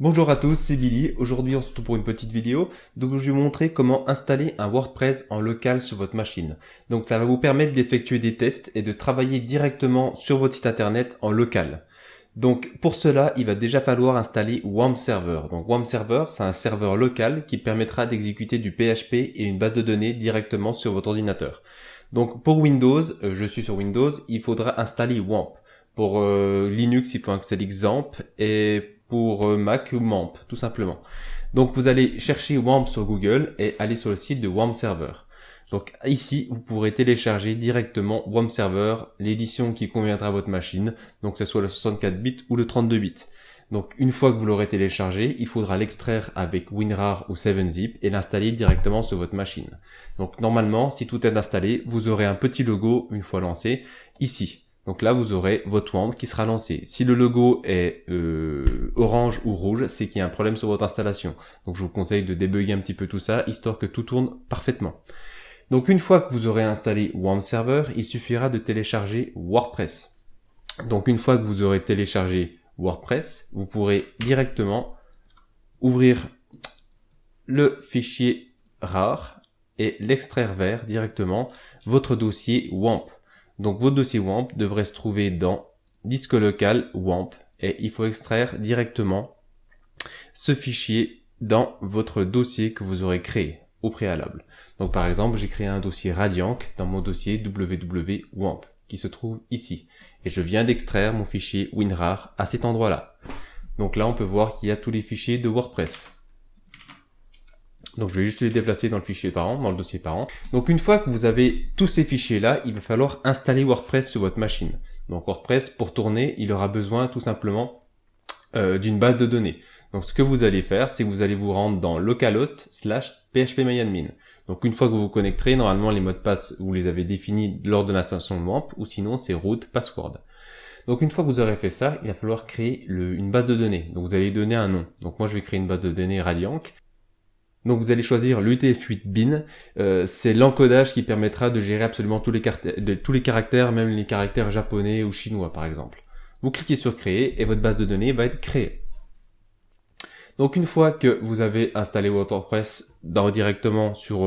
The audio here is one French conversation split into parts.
Bonjour à tous, c'est Billy. Aujourd'hui, on se retrouve pour une petite vidéo. Donc, je vais vous montrer comment installer un WordPress en local sur votre machine. Donc, ça va vous permettre d'effectuer des tests et de travailler directement sur votre site internet en local. Donc, pour cela, il va déjà falloir installer WAMP Server. Donc, WAMP Server, c'est un serveur local qui permettra d'exécuter du PHP et une base de données directement sur votre ordinateur. Donc, pour Windows, je suis sur Windows, il faudra installer WAMP. Pour Linux, il faut installer XAMPP et pour Mac, WAMP, tout simplement. Donc, vous allez chercher WAMP sur Google et aller sur le site de WAMP Server. Donc, ici, vous pourrez télécharger directement WAMP Server, l'édition qui conviendra à votre machine, donc que ce soit le 64 bits ou le 32 bits. Donc, une fois que vous l'aurez téléchargé, il faudra l'extraire avec WinRAR ou 7-Zip et l'installer directement sur votre machine. Donc, normalement, si tout est installé, vous aurez un petit logo, une fois lancé, ici. Donc là, vous aurez votre WAMP qui sera lancé. Si le logo est orange ou rouge, c'est qu'il y a un problème sur votre installation. Donc je vous conseille de débugger un petit peu tout ça, histoire que tout tourne parfaitement. Donc une fois que vous aurez installé WAMP Server, il suffira de télécharger WordPress. Donc une fois que vous aurez téléchargé WordPress, vous pourrez directement ouvrir le fichier RAR et l'extraire vers directement votre dossier WAMP. Donc votre dossier WAMP devrait se trouver dans disque local WAMP et il faut extraire directement ce fichier dans votre dossier que vous aurez créé au préalable. Donc par exemple, j'ai créé un dossier Radiank dans mon dossier www.wamp qui se trouve ici. Et je viens d'extraire mon fichier WinRAR à cet endroit-là. Donc là, on peut voir qu'il y a tous les fichiers de WordPress. Donc je vais juste les déplacer dans le fichier parent, dans le dossier parent. Donc une fois que vous avez tous ces fichiers-là, il va falloir installer WordPress sur votre machine. Donc WordPress, pour tourner, il aura besoin tout simplement d'une base de données. Donc ce que vous allez faire, c'est que vous allez vous rendre dans localhost/phpMyAdmin. Donc une fois que vous vous connecterez, normalement les mots de passe, vous les avez définis lors de l'installation de WAMP, ou sinon c'est root password. Donc une fois que vous aurez fait ça, il va falloir créer une base de données. Donc vous allez donner un nom. Donc moi je vais créer une base de données Radiank. Donc vous allez choisir l'UTF-8 bin, c'est l'encodage qui permettra de gérer absolument tous les caractères, même les caractères japonais ou chinois par exemple. Vous cliquez sur créer et votre base de données va être créée. Donc une fois que vous avez installé votre WordPress directement sur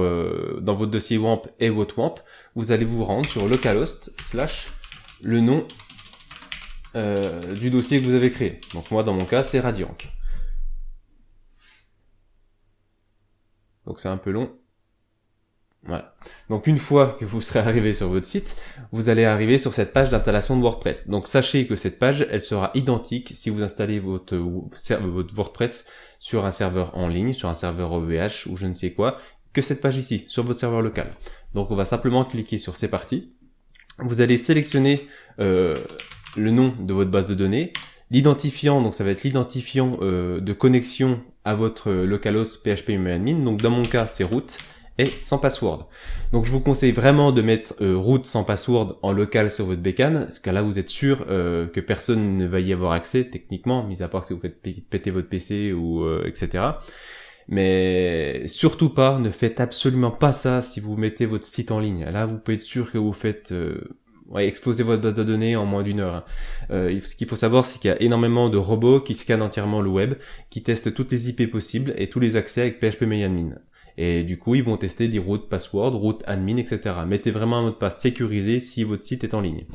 dans votre dossier WAMP et votre WAMP, vous allez vous rendre sur localhost / le nom du dossier que vous avez créé. Donc moi dans mon cas c'est Radiank. Donc c'est un peu long. Voilà. Donc une fois que vous serez arrivé sur votre site, vous allez arriver sur cette page d'installation de WordPress. Donc sachez que cette page, elle sera identique si vous installez votre WordPress sur un serveur en ligne, sur un serveur OVH ou je ne sais quoi, que cette page ici, sur votre serveur local. Donc on va simplement cliquer sur c'est parti. Vous allez sélectionner le nom de votre base de données, l'identifiant, donc ça va être l'identifiant de connexion à votre localhost phpMyAdmin. Donc dans mon cas, c'est root et sans password. Donc je vous conseille vraiment de mettre root sans password en local sur votre bécane, parce que là vous êtes sûr que personne ne va y avoir accès techniquement, mis à part que si vous faites péter votre PC ou etc. Mais surtout pas, ne faites absolument pas ça si vous mettez votre site en ligne. Là vous pouvez être sûr que vous faites exploser votre base de données en moins d'une heure. Ce qu'il faut savoir, c'est qu'il y a énormément de robots qui scannent entièrement le web, qui testent toutes les IP possibles et tous les accès avec phpMyAdmin. Et du coup, ils vont tester des root password, root admin, etc. Mettez vraiment un mot de passe sécurisé si votre site est en ligne.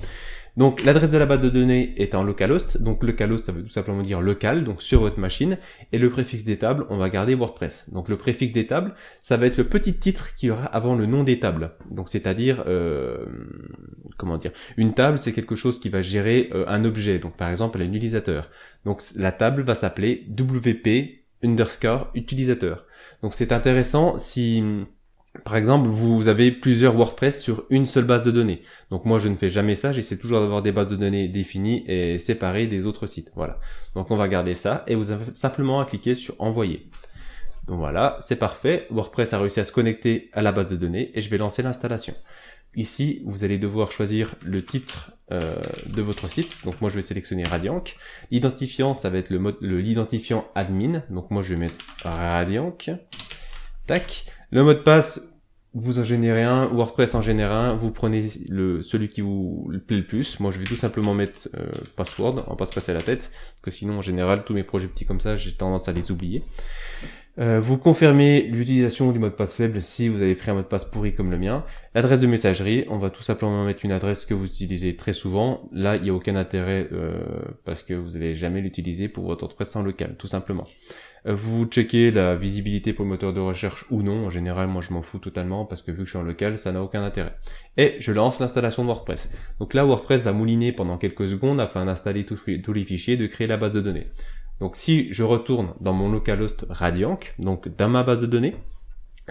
Donc, l'adresse de la base de données est en localhost. Donc, localhost, ça veut tout simplement dire local, donc sur votre machine. Et le préfixe des tables, on va garder WordPress. Donc, le préfixe des tables, ça va être le petit titre qu'il y aura avant le nom des tables. Donc, c'est-à-dire, une table, c'est quelque chose qui va gérer un objet. Donc, par exemple, un utilisateur. Donc, la table va s'appeler WP_utilisateur. Donc, c'est intéressant si... Par exemple, vous avez plusieurs WordPress sur une seule base de données. Donc moi, je ne fais jamais ça. J'essaie toujours d'avoir des bases de données définies et séparées des autres sites. Voilà. Donc on va garder ça et vous avez simplement à cliquer sur envoyer. Donc voilà, c'est parfait. WordPress a réussi à se connecter à la base de données et je vais lancer l'installation. Ici, vous allez devoir choisir le titre de votre site. Donc moi, je vais sélectionner Radiank. L'identifiant, ça va être l'identifiant admin. Donc moi, je vais mettre Radiank. Tac. Le mot de passe, vous en générez un, WordPress en génère un, vous prenez celui qui vous plaît le plus. Moi, je vais tout simplement mettre password, on va pas se casser la tête, parce que sinon, en général, tous mes projets petits comme ça, j'ai tendance à les oublier. Vous confirmez l'utilisation du mot de passe faible si vous avez pris un mot de passe pourri comme le mien. L'adresse de messagerie, on va tout simplement mettre une adresse que vous utilisez très souvent. Là, il n'y a aucun intérêt parce que vous n'allez jamais l'utiliser pour votre WordPress en local, tout simplement. Vous checkez la visibilité pour le moteur de recherche ou non. En général, moi, je m'en fous totalement parce que vu que je suis en local, ça n'a aucun intérêt. Et je lance l'installation de WordPress. Donc là, WordPress va mouliner pendant quelques secondes afin d'installer tous les fichiers, de créer la base de données. Donc si je retourne dans mon localhost Radiank, donc dans ma base de données,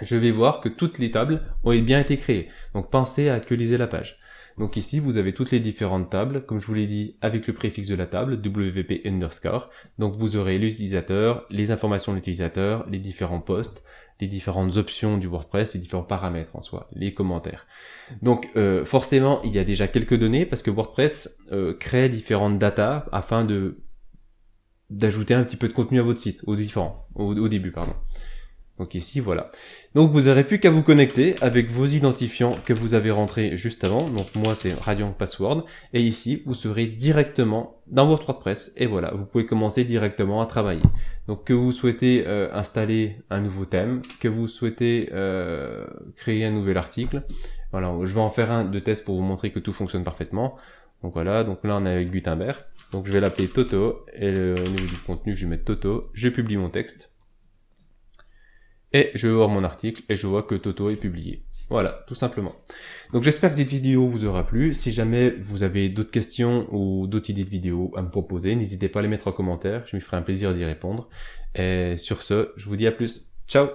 je vais voir que toutes les tables ont bien été créées. Donc pensez à actualiser la page. Donc ici, vous avez toutes les différentes tables, comme je vous l'ai dit, avec le préfixe de la table, WP underscore. Donc vous aurez l'utilisateur, les informations de l'utilisateur, les différents posts, les différentes options du WordPress, les différents paramètres en soi, les commentaires. Donc forcément, il y a déjà quelques données parce que WordPress crée différentes datas afin d'ajouter un petit peu de contenu à votre site, au début, pardon. Donc ici, voilà. Donc vous n'aurez plus qu'à vous connecter avec vos identifiants que vous avez rentrés juste avant. Donc moi, c'est Radiank Password. Et ici, vous serez directement dans votre WordPress. Et voilà, vous pouvez commencer directement à travailler. Donc que vous souhaitez installer un nouveau thème, que vous souhaitez créer un nouvel article. Voilà, je vais en faire un de test pour vous montrer que tout fonctionne parfaitement. Donc voilà, donc là on est avec Gutenberg. Donc je vais l'appeler Toto, et au niveau du contenu, je vais mettre Toto, je publie mon texte, et je vais voir mon article, et je vois que Toto est publié. Voilà, tout simplement. Donc j'espère que cette vidéo vous aura plu. Si jamais vous avez d'autres questions ou d'autres idées de vidéos à me proposer, n'hésitez pas à les mettre en commentaire, je me ferai un plaisir d'y répondre. Et sur ce, je vous dis à plus. Ciao!